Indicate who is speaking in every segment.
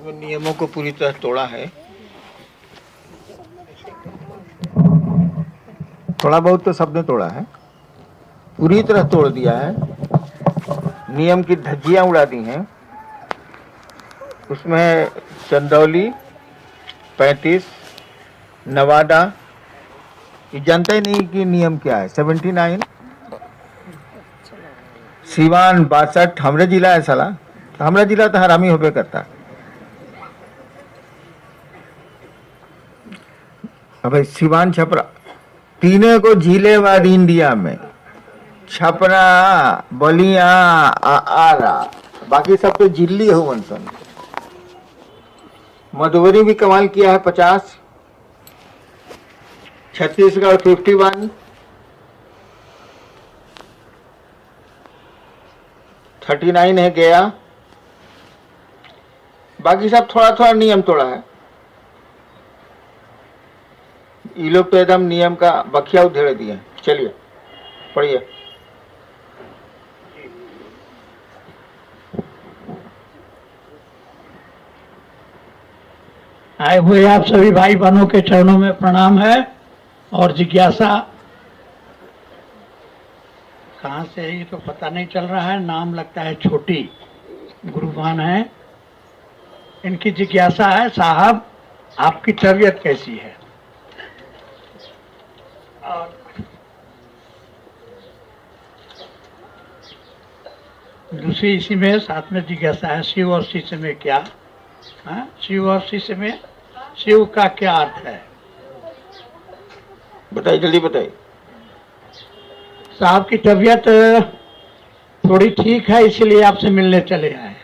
Speaker 1: नियमों को पूरी तरह तोड़ा है। थोड़ा बहुत तो सबने तोड़ा है, पूरी तरह तोड़ दिया है, नियम की धज्जियां उड़ा दी हैं। उसमें चंदौली, 35, नवादा, ये जानता ही नहीं कि नियम क्या है। 79, सीवान 62, हमरे जिला है साला, हमारा जिला तो हरामी होबे करता है। अब सीवान छपरा तीनों को जिलेवार इंडिया में, छपरा, बलिया, आरा, बाकी सब तो जिले हो वंशन। मधुबनी भी कमाल किया है 50, छत्तीसगढ़ 51, 39 है गया, बाकी सब थोड़ा थोड़ा नियम तोड़ा है। ये लोग तो एकदम नियम का बखिया उधेड़ दिए। चलिए पढ़िए।
Speaker 2: आए हुए आप सभी भाई बहनों के चरणों में प्रणाम है। और जिज्ञासा कहाँ से है ये तो पता नहीं चल रहा है, नाम लगता है छोटी, गुरुवान है। इनकी जिज्ञासा है, साहब आपकी तबीयत कैसी है? और दूसरी इसी में साथ में जिज्ञासा है, शिव और शिष्य में क्या? हाँ, शिव और शिष्य में शिव का क्या अर्थ है?
Speaker 1: बताइए, जल्दी बताइए।
Speaker 2: साहब की तबीयत थोड़ी ठीक है, इसलिए आपसे मिलने चले आए।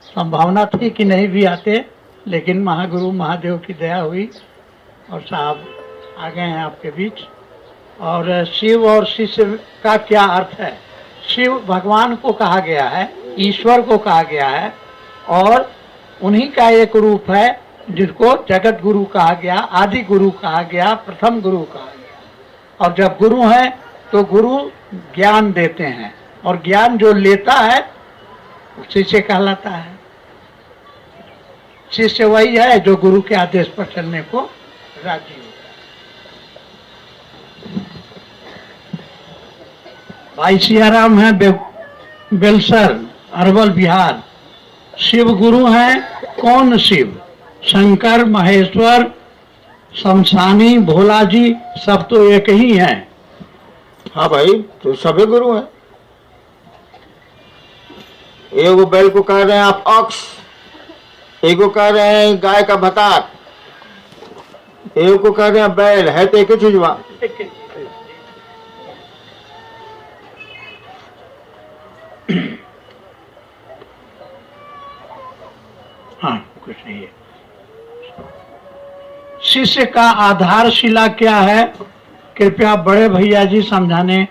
Speaker 2: संभावना थी कि नहीं भी आते, लेकिन महागुरु महादेव की दया हुई और साहब आ गए हैं आपके बीच। और शिव और शिष्य का क्या अर्थ है? शिव भगवान को कहा गया है, ईश्वर को कहा गया है, और उन्हीं का एक रूप है जिसको जगत गुरु कहा गया, आदि गुरु कहा गया, प्रथम गुरु कहा गया। और जब गुरु हैं तो गुरु ज्ञान देते हैं, और ज्ञान जो लेता है शिष्य कहलाता है। शिष्य वही है जो गुरु के आदेश पर चलने को राजी होता है। भाई सियाराम है बेलसर, अरवल, बिहार। शिव गुरु हैं, कौन शिव? शंकर, महेश्वर, शमशानी, भोला जी, सब तो एक ही हैं।
Speaker 1: हाँ भाई, तो सभी गुरु हैं। एगो बैल को कह रहे हैं आप ऑक्स, एगो कह रहे हैं गाय का भतार, एगो को कह रहे हैं बैल, है तो एक ही चीज वहां।
Speaker 2: हाँ, कुछ नहीं है। शिष्य का आधारशिला क्या है? कृपया बड़े भैया जी समझाने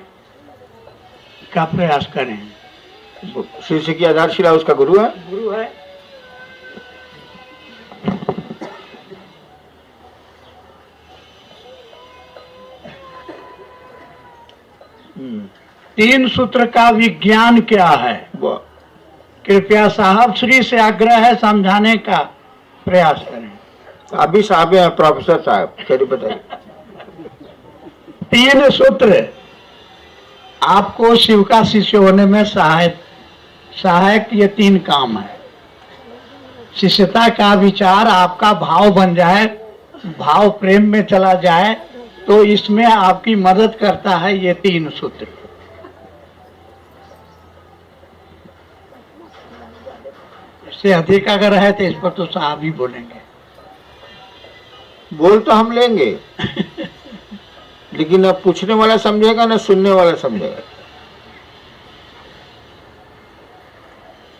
Speaker 2: का प्रयास करें।
Speaker 1: शिष्य की आधारशिला उसका गुरु है।
Speaker 2: गुरु है। तीन सूत्र का विज्ञान क्या है? कृपया साहब श्री से आग्रह है, समझाने का प्रयास करें।
Speaker 1: अभी साहब हैं, प्रोफेसर साहब, चलिए बताइए।
Speaker 2: तीन सूत्र आपको शिव का शिष्य होने में सहायक ये तीन काम है। शिष्यता का विचार आपका भाव बन जाए, भाव प्रेम में चला जाए, तो इसमें आपकी मदद करता है ये तीन सूत्र। इससे अधिक अगर है तो इस पर तो साहब ही बोलेंगे।
Speaker 1: बोल तो हम लेंगे लेकिन न पूछने वाला समझेगा न सुनने वाला समझेगा।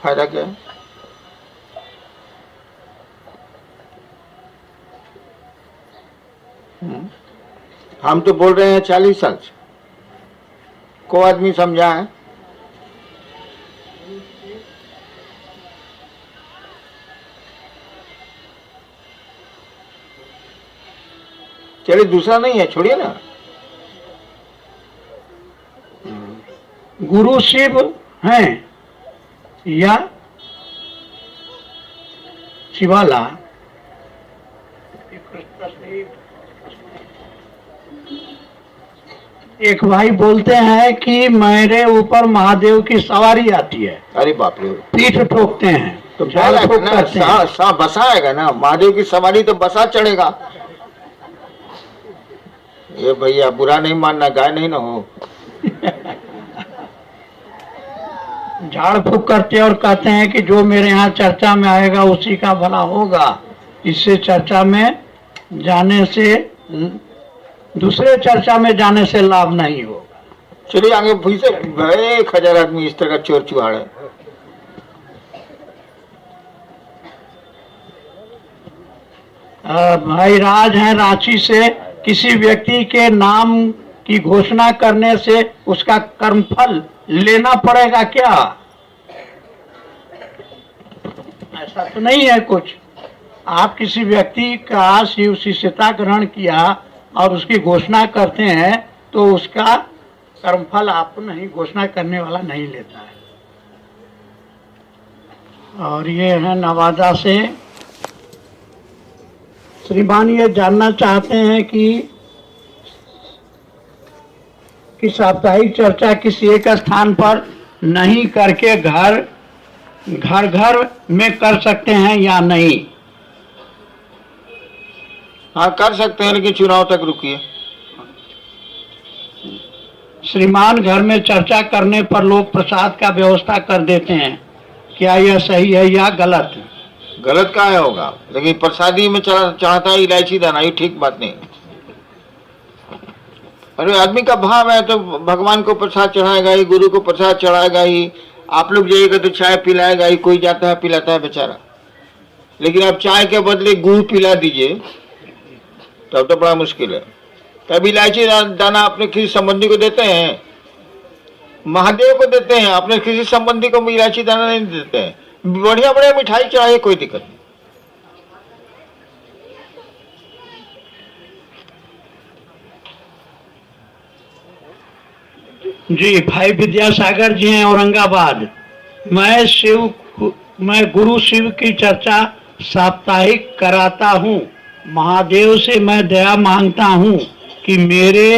Speaker 1: फायदा क्या है? हम तो बोल रहे हैं 40 साल से, को आदमी समझा है? चलिए दूसरा नहीं है, छोड़िए ना।
Speaker 2: गुरु शिव हैं या शिवाला। एक भाई बोलते हैं कि मेरे ऊपर महादेव की सवारी आती है,
Speaker 1: अरे बाप रे,
Speaker 2: पीठ ठोकते हैं,
Speaker 1: तो
Speaker 2: झाड़
Speaker 1: बोला
Speaker 2: फूक
Speaker 1: ना,
Speaker 2: करते हैं।
Speaker 1: बसा आएगा ना, महादेव की सवारी तो बसा चढ़ेगा। ये भैया बुरा नहीं मानना, गाय नहीं ना हो।
Speaker 2: झाड़ फूक करते हैं और कहते हैं कि जो मेरे यहाँ चर्चा में आएगा उसी का भला होगा। इससे चर्चा में जाने से, दूसरे चर्चा में जाने से लाभ नहीं होगा।
Speaker 1: चलिए आगे, फिर से 1000 आदमी इस तरह का चोर चुहाड़ है।
Speaker 2: भाई राज हैं रांची से, किसी व्यक्ति के नाम की घोषणा करने से उसका कर्मफल लेना पड़ेगा क्या? ऐसा तो नहीं है कुछ। आप किसी व्यक्ति का शिव शिष्यता ग्रहण किया और उसकी घोषणा करते हैं तो उसका कर्मफल आपको नहीं, घोषणा करने वाला नहीं लेता है। और ये है नवादा से, श्रीमान ये जानना चाहते हैं कि साप्ताहिक चर्चा किसी एक स्थान पर नहीं करके घर में कर सकते हैं या नहीं?
Speaker 1: हाँ कर सकते हैं, लेकिन चुनाव तक रुकिए।
Speaker 2: श्रीमान घर में चर्चा करने पर लोग प्रसाद का व्यवस्था कर देते हैं, क्या यह सही है या गलत?
Speaker 1: गलत का है होगा, लेकिन प्रसादी में चाहता है इलायची दाना, ये ठीक बात नहीं। अरे आदमी का भाव है तो भगवान को प्रसाद चढ़ाएगा ही, गुरु को प्रसाद चढ़ाएगा ही। आप लोग जाइएगा तो चाय पिलाएगा ही, कोई जाता है पिलाता है बेचारा। लेकिन आप चाय के बदले गुड़ पिला दीजिए तब तो बड़ा मुश्किल है। तब इलायची दाना अपने किसी संबंधी को देते हैं, महादेव को देते हैं, अपने किसी संबंधी को इलायची दाना नहीं देते हैं। बढ़िया बढ़िया मिठाई चढ़ाइए, कोई दिक्कत नहीं।
Speaker 2: जी भाई विद्यासागर जी हैं औरंगाबाद। मैं गुरु शिव की चर्चा साप्ताहिक कराता हूँ। महादेव से मैं दया मांगता हूँ कि मेरे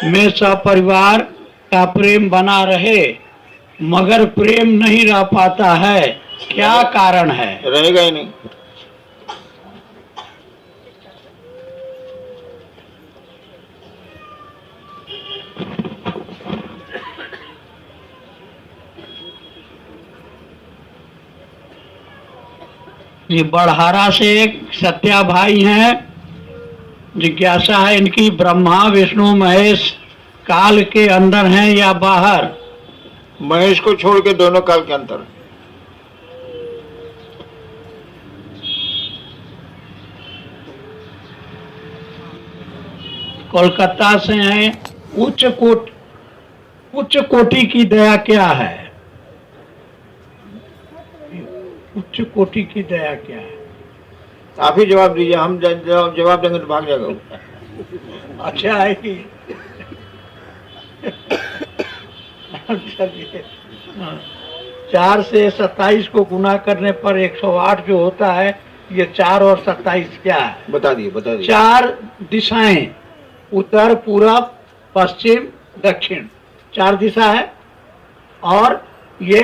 Speaker 2: में सपरिवार का प्रेम बना रहे, मगर प्रेम नहीं रह पाता है, क्या कारण है?
Speaker 1: रहेगा ही नहीं।
Speaker 2: ये बड़हारा से एक सत्या भाई हैं, जिज्ञासा है इनकी, ब्रह्मा विष्णु महेश काल के अंदर हैं या बाहर?
Speaker 1: महेश को छोड़ के दोनों काल के अंतर।
Speaker 2: कोलकाता से हैं, उच्च कोटि की दया क्या है? उच्च कोटि की दया क्या है?
Speaker 1: आप ही जवाब दीजिए, हम जवाब देंगे तो भाग जाएगा।
Speaker 2: अच्छा है कि चलिए, 4 से 27 को गुना करने पर 108 जो होता है, ये 4 और 27 क्या है?
Speaker 1: बता दिए
Speaker 2: 4 दिशाएं, उत्तर पूरब पश्चिम दक्षिण, 4 दिशा है। और ये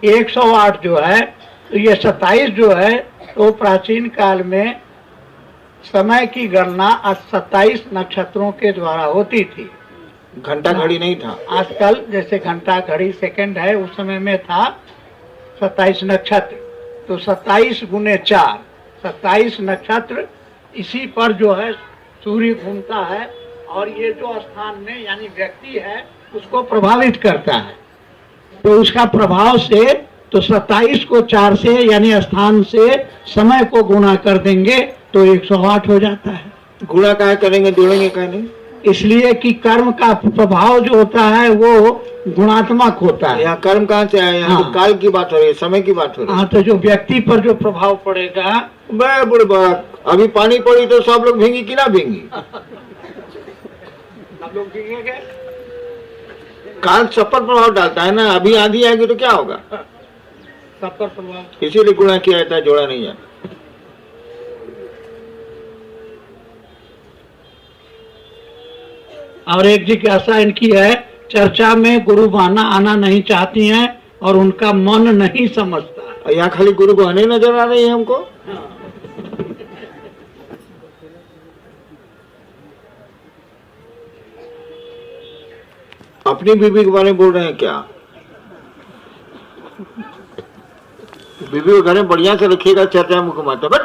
Speaker 2: 108 जो है, तो ये 27 जो है, तो प्राचीन काल में समय की गणना 27 नक्षत्रों के द्वारा होती थी।
Speaker 1: घंटा घड़ी नहीं था।
Speaker 2: आजकल जैसे घंटा घड़ी सेकंड है, उस समय में था 27 नक्षत्र। तो 27 गुने 4, 27 नक्षत्र, इसी पर जो है सूर्य घूमता है और ये जो स्थान में यानी व्यक्ति है उसको प्रभावित करता है। तो उसका प्रभाव से तो 27 को 4 से यानी स्थान से समय को गुणा कर देंगे तो 108 हो जाता है।
Speaker 1: गुणा काहे करेंगे, जोड़ेंगे काहे नहीं?
Speaker 2: इसलिए कि कर्म का प्रभाव जो होता है वो गुणात्मक होता है।
Speaker 1: यहाँ कर्म कहाँ से आया? यहाँ तो काल की बात हो रही है, समय की बात हो रही है।
Speaker 2: हाँ, तो जो व्यक्ति पर जो प्रभाव पड़ेगा,
Speaker 1: बुढ़ बात, अभी पानी पड़ी तो सब लोग भींगी कि ना भींगी?
Speaker 2: सब लोग भीगेंगे।
Speaker 1: काल सब पर प्रभाव डालता है ना। अभी आंधी आएगी तो क्या होगा?
Speaker 2: सब पर प्रभाव।
Speaker 1: इसीलिए गुणा किया जाता है, जोड़ा नहीं जाता।
Speaker 2: और एक जिज्ञासा इनकी है, चर्चा में गुरु बहना आना नहीं चाहती हैं और उनका मन नहीं समझता।
Speaker 1: और यहाँ खाली गुरु बहने नजर आ रही है हमको। अपनी बीवी के बारे में बोल रहे हैं क्या? बीवी को घर में बढ़िया से रखिएगा, चर्चा में घुमाते। बट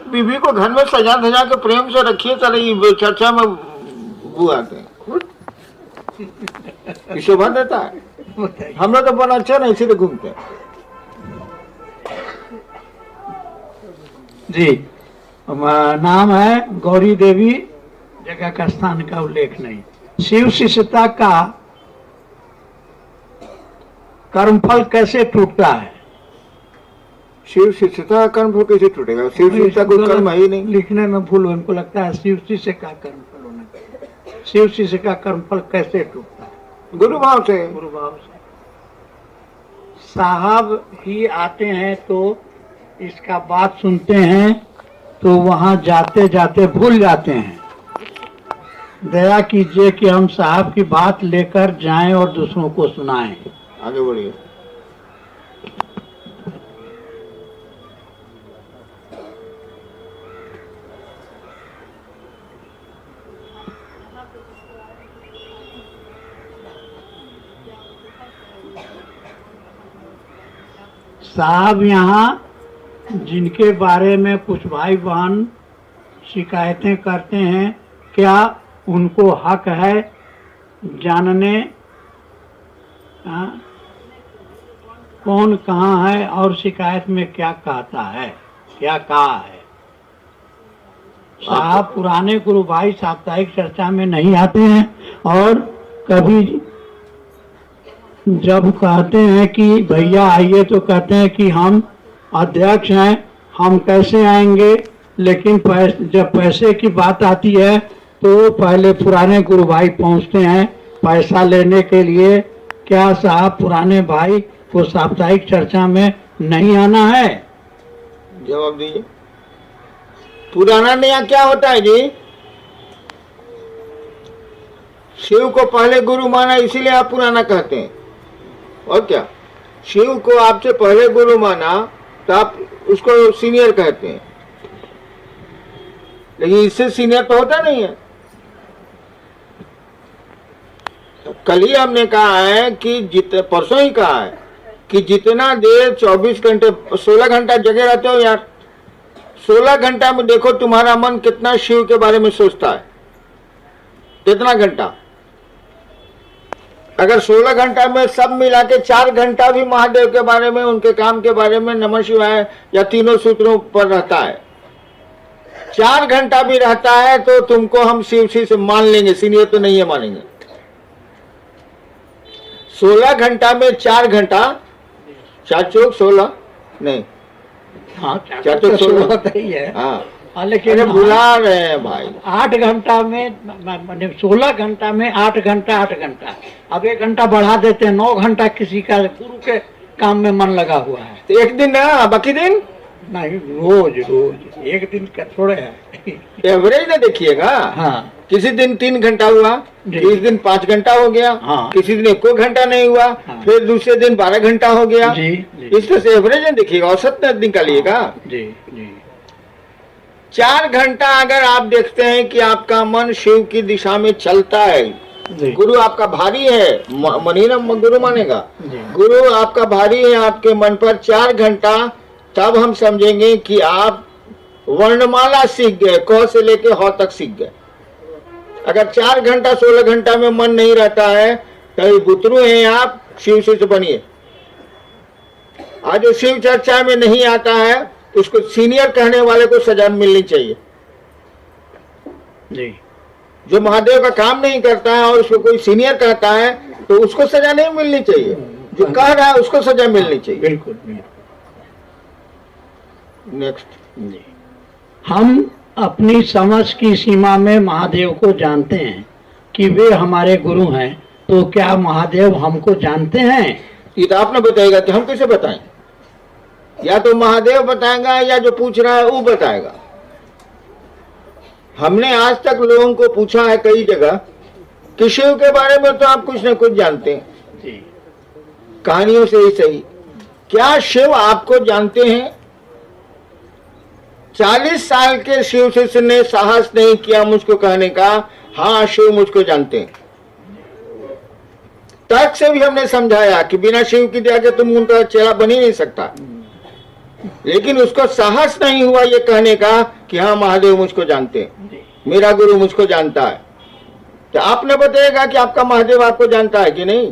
Speaker 1: बीवी को घर में सजा धजा के प्रेम से रखिए, चले चर्चा में वो आते हैं, शोभा देता है। हम लोग तो बड़ा अच्छा नहीं, इसीलिए घूमते हैं।
Speaker 2: जी, नाम है गौरी देवी, जगह का स्थान का उल्लेख नहीं। शिव शिष्यता का कर्मफल कैसे टूटता है?
Speaker 1: शिव शिष्यता का कर्मफल कैसे टूटेगा? शिव शिष्यता कोई कर्म है ही नहीं।
Speaker 2: लिखने में भूल, इनको लगता है शिव शिष्य का कर्मफल होना चाहिए। शिव शिष्य का कर्मफल कैसे टूटता है?
Speaker 1: गुरु भाव से।
Speaker 2: गुरु भाव से। साहब ही आते हैं तो इसका बात सुनते हैं तो वहां जाते जाते भूल जाते हैं। दया कीजिए कि हम साहब की बात लेकर जाएं और दूसरों को सुनाएं।
Speaker 1: आगे बढ़िए।
Speaker 2: साहब यहाँ जिनके बारे में कुछ भाई बहन शिकायतें करते हैं, क्या उनको हक है जानने कौन कहाँ है और शिकायत में क्या कहता है, क्या कहा है? साहब पुराने गुरु भाई साप्ताहिक चर्चा में नहीं आते हैं और कभी जब कहते हैं कि भैया आइए तो कहते हैं कि हम अध्यक्ष हैं, हम कैसे आएंगे। लेकिन जब पैसे की बात आती है तो पहले पुराने गुरु भाई पहुंचते हैं पैसा लेने के लिए। क्या साहब पुराने भाई को साप्ताहिक चर्चा में नहीं आना है?
Speaker 1: जवाब दीजिए। पुराना नया क्या होता है जी? शिव को पहले गुरु माना इसीलिए आप पुराना कहते हैं। और क्या, शिव को आपसे पहले गुरु माना तो आप उसको सीनियर कहते हैं, लेकिन इससे सीनियर तो होता नहीं है। तो कल ही हमने कहा है कि परसों ही कहा है कि जितना देर 24 घंटे 16 घंटा जगे रहते हो यार, 16 घंटा में देखो तुम्हारा मन कितना शिव के बारे में सोचता है। कितना घंटा? अगर 16 घंटा में सब मिला के 4 घंटा भी महादेव के बारे में, उनके काम के बारे में, नमः शिवाय या तीनों सूत्रों पर रहता है, 4 घंटा भी रहता है तो तुमको हम शिव से मान लेंगे, सीनियर तो नहीं है मानेंगे। 16 घंटा में 4 घंटा, 4 चौक 16 नहीं,
Speaker 2: हाँ
Speaker 1: 4 चौक 16
Speaker 2: होता ही है।
Speaker 1: हाँ,
Speaker 2: लेकिन
Speaker 1: भुला रहे हैं भाई।
Speaker 2: 8 घंटा में, 16 घंटा में 8 घंटा 8 घंटा, अब 1 घंटा बढ़ा देते हैं, 9 घंटा किसी का गुरु के काम में मन लगा हुआ है।
Speaker 1: तो एक दिन ना, बाकी दिन
Speaker 2: नहीं, रोज रोज, एक दिन का थोड़े है।
Speaker 1: एवरेज ना देखिएगा।
Speaker 2: हाँ,
Speaker 1: किसी दिन 3 घंटा हुआ, किसी दिन 5 घंटा हो गया,
Speaker 2: हाँ,
Speaker 1: किसी दिन 1 घंटा नहीं हुआ,
Speaker 2: हाँ,
Speaker 1: फिर दूसरे दिन 12 घंटा हो गया।
Speaker 2: जी,
Speaker 1: इस तरह से एवरेज नहीं देखिएगा, औसत न निकालिएगा।
Speaker 2: जी जी।
Speaker 1: 4 घंटा अगर आप देखते हैं कि आपका मन शिव की दिशा में चलता है, गुरु आपका भारी है, मन ही ना गुरु मानेगा। गुरु आपका भारी है आपके मन पर 4 घंटा, तब हम समझेंगे कि आप वर्णमाला सीख गए, क से लेके ह तक सीख गए। अगर 4 घंटा 16 घंटा में मन नहीं रहता है तो बुतरू हैं आप, शिव से बनिए। आज जो शिव चर्चा में नहीं आता है उसको सीनियर कहने वाले को सजा मिलनी चाहिए।
Speaker 2: जी।
Speaker 3: जो महादेव का काम नहीं करता है और उसको कोई सीनियर कहता है तो उसको सजा नहीं मिलनी चाहिए, जो कह रहा है उसको सजा मिलनी चाहिए।
Speaker 2: बिल्कुल।
Speaker 3: नेक्स्ट,
Speaker 2: हम अपनी समझ की सीमा में महादेव को जानते हैं कि वे हमारे गुरु हैं, तो क्या महादेव हमको जानते हैं?
Speaker 3: ये तो आपने बताएगा कि हम कैसे बताएं? या तो महादेव बताएगा या जो पूछ रहा है वो बताएगा। हमने आज तक लोगों को पूछा है कई जगह कि शिव के बारे में तो आप कुछ न कुछ जानते हैं, कहानियों से ही सही, क्या शिव आपको जानते हैं? 40 साल के शिव शिष्य ने साहस नहीं किया मुझको कहने का हाँ शिव मुझको जानते हैं। तर्क से भी हमने समझाया कि बिना शिव की दया के तुम उनका चेहरा बन ही नहीं सकता, लेकिन उसको साहस नहीं हुआ ये कहने का कि हाँ महादेव मुझको जानते हैं, मेरा गुरु मुझको जानता है। तो आपने बताएगा कि आपका महादेव आपको जानता है कि नहीं?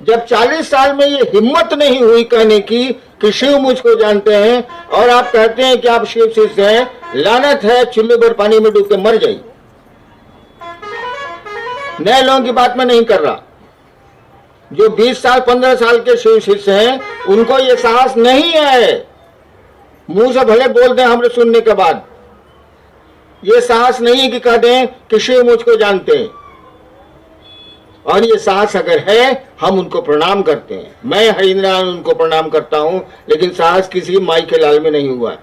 Speaker 3: जब 40 साल में ये हिम्मत नहीं हुई कहने की कि शिव मुझको जानते हैं, और आप कहते हैं कि आप शिव शिष्य हैं, लानत है, चुल्लू भर पानी में डूब के मर जाइए। नए लोगों की बात मैं नहीं कर रहा, जो 20 साल 15 साल के शिव शिष्य हैं उनको ये साहस नहीं है, मुंह से भले बोल दें हमने सुनने के बाद, ये साहस नहीं है कि कह दें कि शिव मुझको जानते हैं। और ये साहस अगर है हम उनको प्रणाम करते हैं, मैं हरिंद्र उनको प्रणाम करता हूं, लेकिन साहस किसी माई के लाल में नहीं हुआ।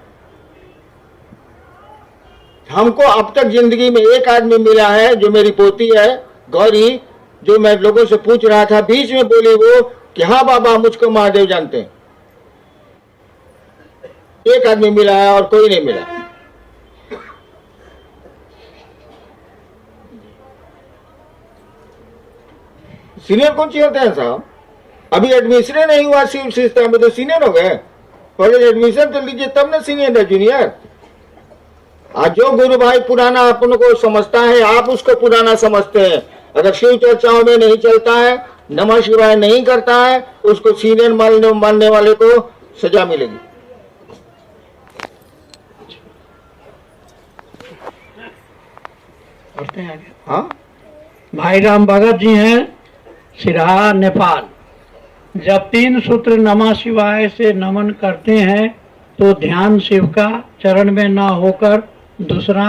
Speaker 3: हमको अब तक जिंदगी में एक आदमी मिला है जो मेरी पोती है गौरी, जो मैं लोगों से पूछ रहा था, बीच में बोली वो कि हाँ बाबा मुझको महादेव जानते हैं। एक आदमी मिला है और कोई नहीं मिला। सीनियर कौन सी होते हैं साहब? अभी एडमिशन नहीं हुआ शिव सिस्टम में तो सीनियर हो गए। पहले एडमिशन तो लीजिए तब ना सीनियर है जूनियर। आज जो गुरु भाई पुराना अपन को समझता है आप उसको पुराना समझते हैं। अगर शिव चर्चाओं में नहीं चलता है, नमः शिवाय नहीं करता है, उसको सीनियर मानने वाले को सजा मिलेगी।
Speaker 2: पढ़ते हैं आगे।
Speaker 3: हाँ,
Speaker 2: भाई राम भगत जी हैं, सिरहा नेपाल। जब 3 सूत्र नमः शिवाय से नमन करते हैं तो ध्यान शिव का चरण में न होकर दूसरा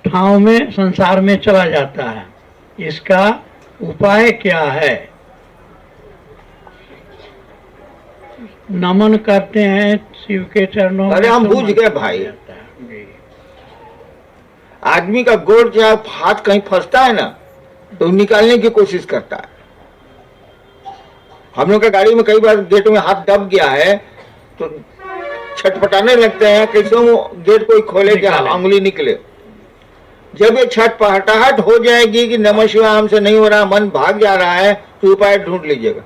Speaker 2: ठाव में संसार में चला जाता है, इसका उपाय क्या है? नमन करते हैं शिव के चरणों में।
Speaker 3: अरे हम बुझ गए भाई, आदमी का गोड़ या हाथ कहीं फंसता है ना तो निकालने की कोशिश करता है। हम लोग के गाड़ी में कई बार गेट में हाथ दब गया है तो छटपटाने लगते हैं, कैसे गेट कोई खोले क्या उंगली निकले। जब ये छटपटाहट हो जाएगी कि नमः शिवाय हमसे नहीं हो रहा, मन भाग जा रहा है, तो उपाय ढूंढ लीजिएगा।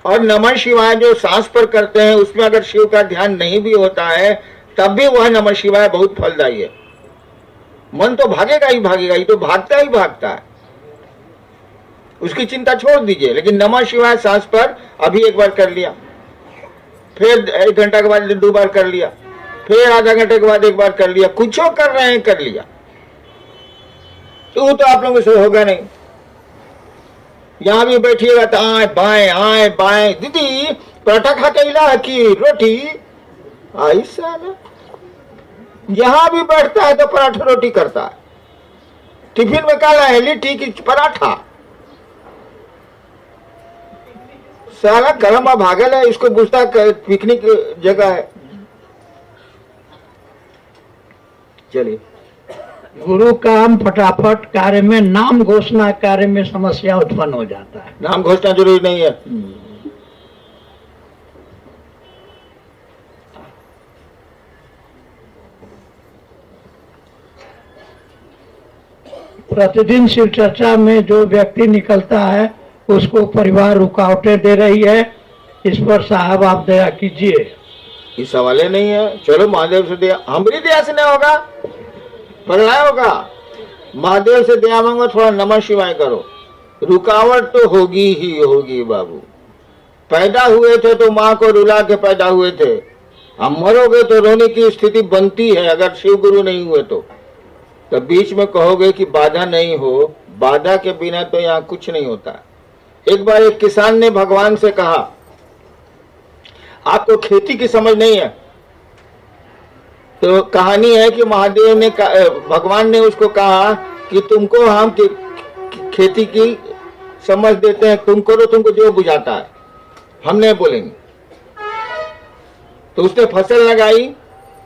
Speaker 3: और नमः शिवाय जो सांस पर करते हैं उसमें अगर शिव का ध्यान नहीं भी होता है तब भी वह नमः शिवाय बहुत फलदायी है। मन तो भागेगा ही भागेगा, ये तो भागता ही भागता है, उसकी चिंता छोड़ दीजिए। लेकिन नमः शिवाय सांस पर अभी एक बार कर लिया, फिर 1 घंटा के बाद 2 बार कर लिया, फिर आधा घंटे के बाद 1 बार कर लिया, कुछ कर रहे हैं कर लिया, तो आप लोगों से होगा नहीं। यहां भी बैठिएगा तो आए बाएं, दीदी पराठा खा के इला की रोटी आई साला। यहां भी बैठता है तो पराठा रोटी करता है, टिफिन में काला है लिट्टी की पराठा। साला गरम भागल है, इसको बुझता पिकनिक जगह है। चलिए,
Speaker 2: गुरु काम फटाफट कार्य में, नाम घोषणा कार्य में समस्या उत्पन्न हो जाता है।
Speaker 3: नाम घोषणा जरूरी नहीं है।
Speaker 2: प्रतिदिन शिव चर्चा में जो व्यक्ति निकलता है उसको परिवार रुकावटें दे रही है, इस पर साहब आप दया कीजिए।
Speaker 3: ये सवाल ही नहीं है। चलो महादेव से दया, हमारी दया से नहीं होगा, पगला होगा। महादेव से दया मांगो, थोड़ा नमः शिवाय करो, रुकावट तो होगी ही होगी बाबू। पैदा हुए थे तो माँ को रुला के पैदा हुए थे, हम मरोगे तो रोने की स्थिति बनती है अगर शिव गुरु नहीं हुए तो बीच में कहोगे कि बाधा नहीं हो, बाधा के बिना तो यहाँ कुछ नहीं होता। एक बार एक किसान ने भगवान से कहा, आपको खेती की समझ नहीं है। तो कहानी है कि महादेव ने भगवान ने उसको कहा कि तुमको हम खेती की समझ देते हैं, तुम करो, तुमको जो बुझाता है, हम नहीं बोलेंगे। तो उसने फसल लगाई,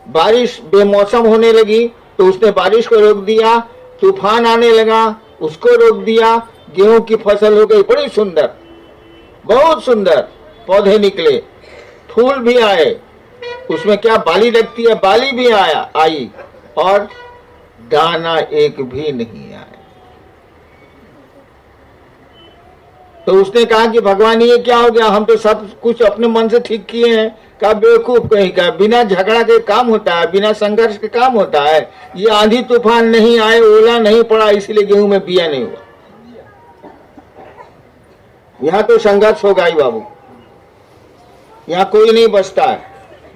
Speaker 3: बारिश बेमौसम होने लगी तो उसने बारिश को रोक दिया, तूफान आने लगा उसको रोक दिया, गेहूं की फसल हो गई बड़ी सुंदर, बहुत सुंदर, पौधे निकले, फूल भी आए, उसमें क्या बाली लगती है, बाली भी आई और दाना एक भी नहीं आया। तो उसने कहा कि भगवान ये क्या हो गया, हम तो सब कुछ अपने मन से ठीक किए हैं। कहा बेवकूफ कहीं का, बिना झगड़ा के काम होता है, बिना संघर्ष के काम होता है। ये आंधी तूफान नहीं आए, ओला नहीं पड़ा, इसलिए गेहूं में बिया नहीं हुआ। यहाँ तो संघर्ष होगा ही बाबू, यहाँ कोई नहीं बचता है।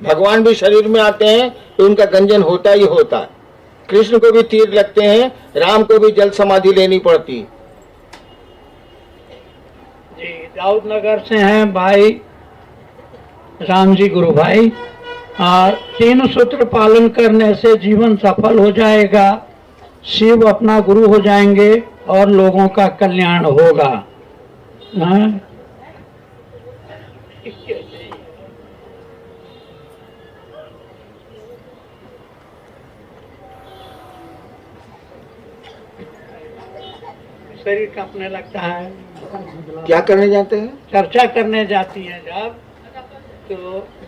Speaker 3: भगवान भी शरीर में आते हैं तो उनका गंजन होता ही होता है। कृष्ण को भी तीर लगते हैं, राम को भी जल समाधि लेनी पड़ती है।
Speaker 2: जी दाऊद नगर से हैं भाई राम जी गुरु भाई। 3 सूत्र पालन करने से जीवन सफल हो जाएगा, शिव अपना गुरु हो जाएंगे और लोगों का कल्याण होगा। हाँ? शरीर कांपने लगता है।
Speaker 3: क्या करने जाते हैं?
Speaker 2: चर्चा करने जाती है जब, तो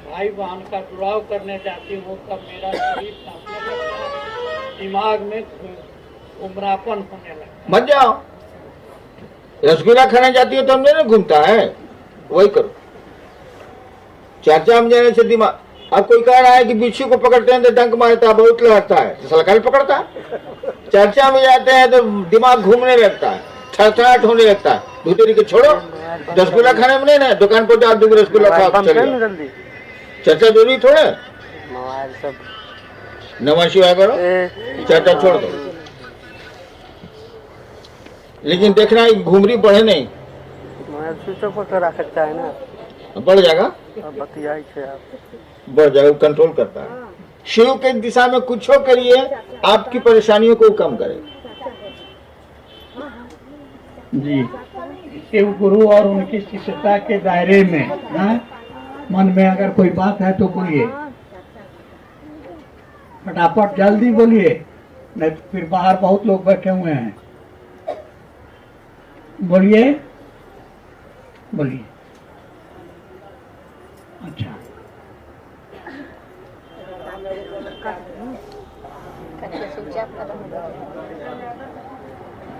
Speaker 2: भाई बहन का जुड़ाव करने जाती हूँ तब मेरा शरीर कांपने लगता है, दिमाग में उमरापन होने लगता है।
Speaker 3: मत जाओ, रसगुल्ला खाने जाती हो तो हमने ना घूमता है, वही करो। चर्चा में जाने से दिमाग, अब कोई कह रहा है कि बिच्छू को पकड़ते हैं तो डंक मारता है, बहुत लड़ता है, तो सलकल पकड़ता है। चर्चा में जाते हैं तो दिमाग घूमने लगता है, थरथराहट होने लगता है। दूसरी के छोड़ो, रसगुल्ला खाने में नहीं ना, दुकान पर डाल दूंगे रसगुल्ला खा चले। चर्चा जरूरी थोड़ा, नमः शिवाय करो, चर्चा छोड़ दो। लेकिन देखना घुमरी बढ़े नहीं,
Speaker 4: सकता है ना,
Speaker 3: बढ़ जाएगा, बढ़ जाएगा, कंट्रोल करता है। शिव के दिशा में कुछ हो करिए, आपकी परेशानियों को कम करे।
Speaker 2: जी शिव गुरु और उनकी शिष्यता के दायरे में मन में अगर कोई बात है तो बोलिए, फटाफट जल्दी बोलिए, नहीं तो फिर बाहर बहुत लोग बैठे हुए हैं। बोलिए बोलिए। अच्छा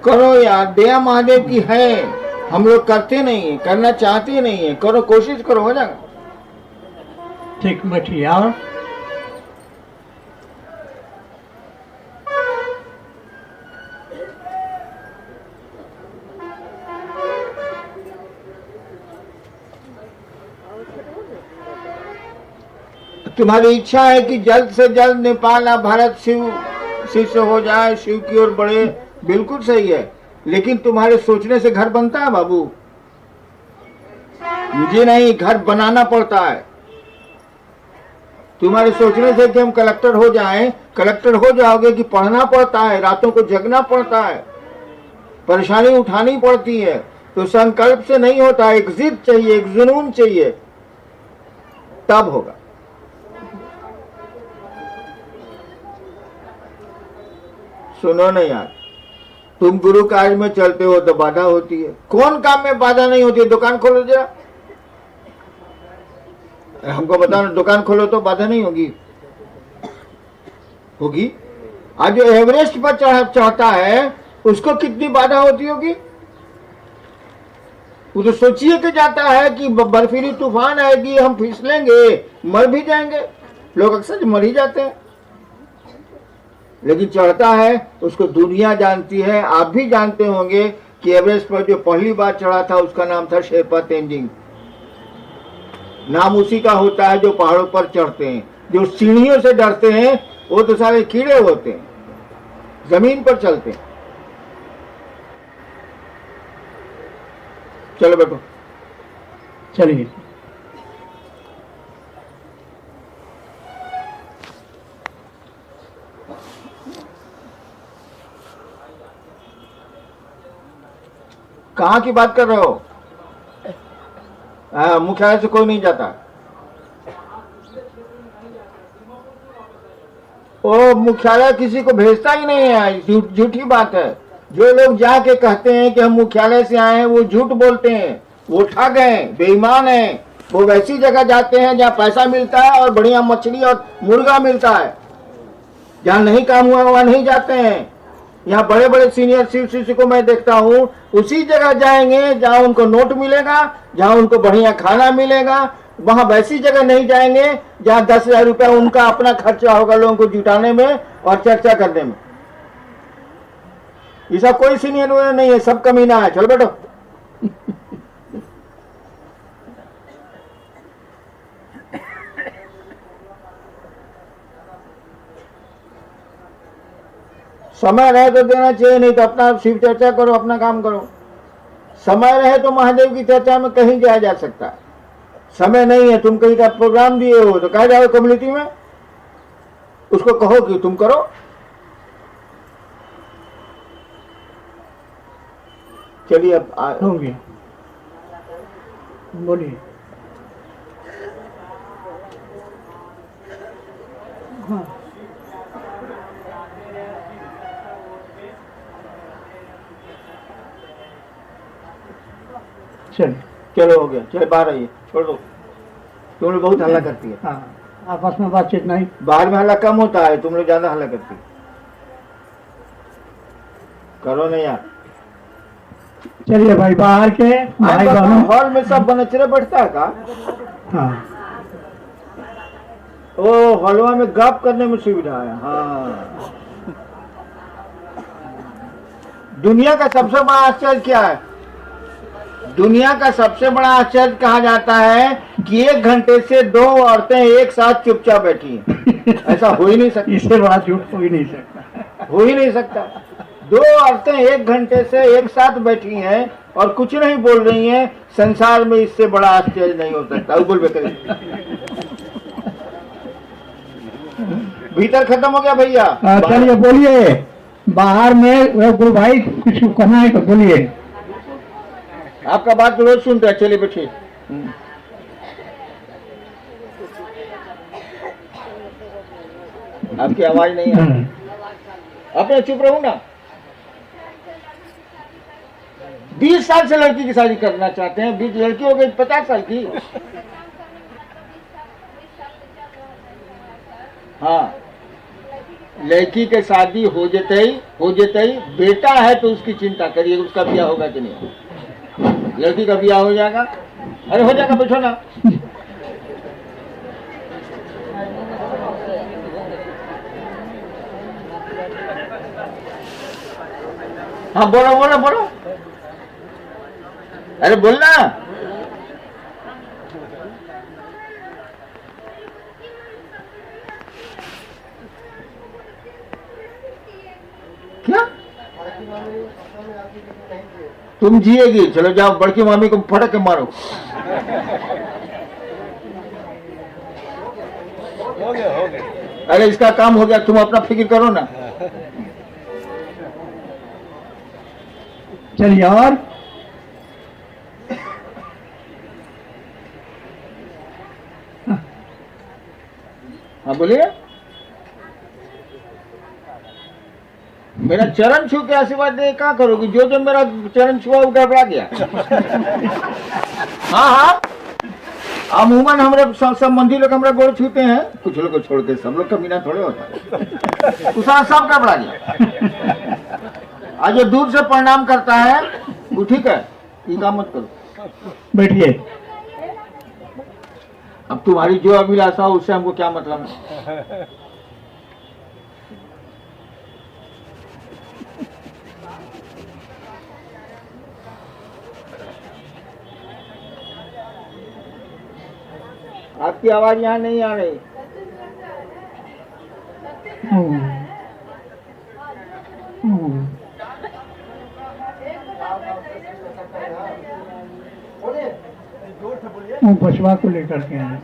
Speaker 3: करो यार, दया महादेव की है, हम लोग करते नहीं है, करना चाहते नहीं है, करो, कोशिश करो, हो जाएगा।
Speaker 2: ठीक बैठिए। और
Speaker 3: तुम्हारी इच्छा है कि जल्द से जल्द नेपाल और भारत शिष्य हो जाए, शिव की ओर बढ़े, बिल्कुल सही है। लेकिन तुम्हारे सोचने से घर बनता है बाबू, मुझे नहीं, घर बनाना पड़ता है। तुम्हारे सोचने से कि हम कलेक्टर हो जाएं, कलेक्टर हो जाओगे कि पढ़ना पड़ता है, रातों को जगना पड़ता है, परेशानी उठानी पड़ती है। तो संकल्प से नहीं होता, एक जिद चाहिए, एक जुनून चाहिए, तब होगा। सुनो ना यार, तुम गुरु कार्य में चलते हो तो बाधा होती है। कौन काम में बाधा नहीं होती है? दुकान खोलो जरा, हमको बताओ, दुकान खोलो तो बाधा नहीं होगी? होगी। आज जो एवरेस्ट पर चढ़ता है उसको कितनी बाधा होती होगी? वो तो सोचिए कि जाता है कि बर्फीली तूफान आएगी, हम फिसलेंगे, मर भी जाएंगे। लोग अक्सर मर ही जाते हैं। लेकिन चढ़ता है उसको दुनिया जानती है। आप भी जानते होंगे कि एवरेस्ट पर जो पहली बार चढ़ा था उसका नाम था शेरपा तेंजिंग। नाम उसी का होता है जो पहाड़ों पर चढ़ते हैं। जो सीढ़ियों से डरते हैं वो तो सारे कीड़े होते हैं, जमीन पर चलते हैं। चलो बैठो,
Speaker 2: चलिए।
Speaker 3: कहाँ की बात कर रहे हो? मुख्यालय से कोई नहीं जाता। वो मुख्यालय किसी को भेजता ही नहीं है, झूठी बात है। जो लोग जाके कहते हैं कि हम मुख्यालय से आए हैं, वो झूठ बोलते हैं, वो ठग हैं, बेईमान हैं। वो वैसी जगह जाते हैं जहाँ पैसा मिलता है और बढ़िया मछली और मुर्गा मिलता है। जहाँ नहीं काम हुआ वहाँ नहीं जाते हैं। यहाँ बड़े बड़े सीनियर शिक्षक को मैं देखता हूँ, उसी जगह जाएंगे जहाँ उनको नोट मिलेगा, जहाँ उनको बढ़िया खाना मिलेगा। वहां वैसी जगह नहीं जाएंगे जहाँ 10,000 रुपया उनका अपना खर्चा होगा लोगों को जुटाने में और चर्चा करने में। ऐसा कोई सीनियर नहीं है, सब कमीना है। चलो बैठो। समय रहे तो देना चाहिए, नहीं तो अपना शिव चर्चा करो, अपना काम करो। समय रहे तो महादेव की चर्चा में कहीं जाया जा सकता है। समय नहीं है, तुम कहीं का प्रोग्राम दिए हो तो कह जाओ कम्युनिटी में, उसको कहो कि तुम करो। चलिए अब
Speaker 2: हो गया, बोलिए। हाँ, चलिए।
Speaker 3: चलो हो गया, चलो बाहर आइए, छोड़ दो। तुम लोग बहुत हल्ला करती है।
Speaker 2: हाँ, आपस में बातचीत नहीं।
Speaker 3: बाहर में हल्ला कम होता है, तुम लोग ज्यादा हल्ला करती है। करो नहीं यार।
Speaker 2: चलिए भाई, बाहर के भाई बहनों।
Speaker 3: हॉल में सब बनचरे बैठता है का?
Speaker 2: हाँ,
Speaker 3: ओ हॉलवा में गप करने में सुविधा है। हाँ, दुनिया का सबसे बड़ा आश्चर्य क्या है? दुनिया का सबसे बड़ा आश्चर्य कहा जाता है कि 1 घंटे से 2 औरतें एक साथ चुपचाप बैठी हैं। ऐसा हो ही नहीं सकता।
Speaker 2: इससे बड़ा झूठ हो ही नहीं सकता।
Speaker 3: हो ही नहीं सकता। 2 औरतें 1 घंटे से एक साथ बैठी हैं और कुछ नहीं बोल रही हैं। संसार में इससे बड़ा आश्चर्य नहीं हो सकता। बोल बेकर भीतर खत्म हो गया भैया।
Speaker 2: चलिए बोलिए। बाहर में गुरु भाई कुछ कहना है तो बोलिए।
Speaker 3: आपका बात रोज सुनता है। चलिए बैठिए। आपकी आवाज नहीं है। अपने चुप रहो ना। 20 साल से लड़की की शादी करना चाहते हैं। 20 लड़की हो गई 50 साल की। हाँ, लड़की के शादी हो जेते ही। बेटा है तो उसकी चिंता करिए, उसका ब्याह होगा कि नहीं। लड़की का ब्याह हो जाएगा। अरे हो जाएगा, बैठो ना। हाँ बोलो बोलो बोलो। अरे बोलना। क्या तुम जिएगी? चलो जाओ, बड़की मामी को फटक के मारो। हो गया। अरे इसका काम हो गया, तुम अपना फिक्र करो ना।
Speaker 2: चलिए। और
Speaker 3: हाँ बोलिए। मेरा चरण छू के आशीर्वाद दे क्या करोगी? जो जो मेरा चरण छुआ वो गड़बड़ा गया। हाँ हाँ, अमूमन हमारे संबंधी लोग हमारे गोड़ छूते हैं, कुछ लोग को छोड़ के। सब लोग का मीना थोड़े होता। उसका सब गड़बड़ा गया। आज जो दूर से प्रणाम करता है वो ठीक है, ये काम मत करो।
Speaker 2: बैठिए।
Speaker 3: अब तुम्हारी जो अभिलाषा हो उससे हमको क्या मतलब है? आपकी आवाज यहाँ नहीं आ रही।
Speaker 2: बचवा को लेकर के आए।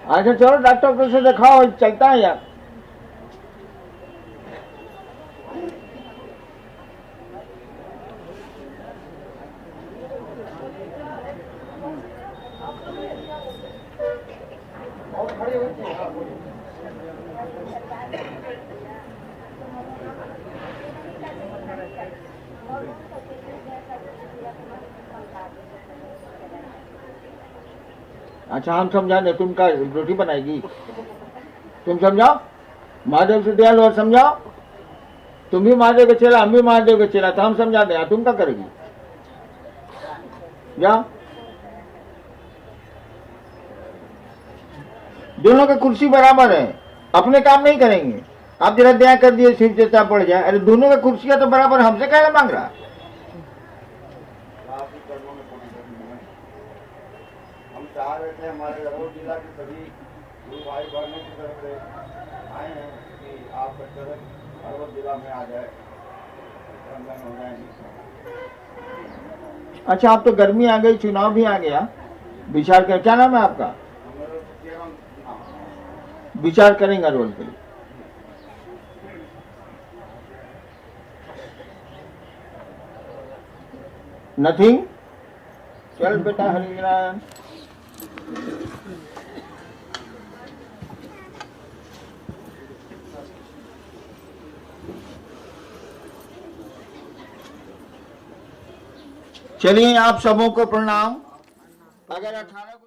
Speaker 3: अच्छा चलो डॉक्टर से दिखाओ, चलता है यार। अच्छा हम समझा दे, तुम का रोटी बनाएगी, तुम समझाओ, महादेव से दयालु और समझाओ, तुम भी महादेव के चेला, हम भी महादेव के चेला, तो हम समझा दे, तुम क्या करेगी, जाओ। दोनों की कुर्सी बराबर है, अपने काम नहीं करेंगे। आप जरा दया कर दिए सिर चेता पड़ जाए, अरे दोनों की कुर्सियां तो बराबर, हमसे क्या मांग रहा।
Speaker 4: हम चाह रहे थे हमारे अरवल जिला के सभी गुरु भाई बहनों की तरफ से आए हैं कि आपका चरण अरवल जिला में आ जाए, रमजान हो जाएंगे।
Speaker 3: अच्छा अब तो गर्मी आ गई, चुनाव भी आ गया, विचार कर, क्या नाम है आपका, विचार करेंगे अरवल के लिए। नथिंग, चल बेटा हरिनारायण। चलिए आप सबों को प्रणाम। अगर 18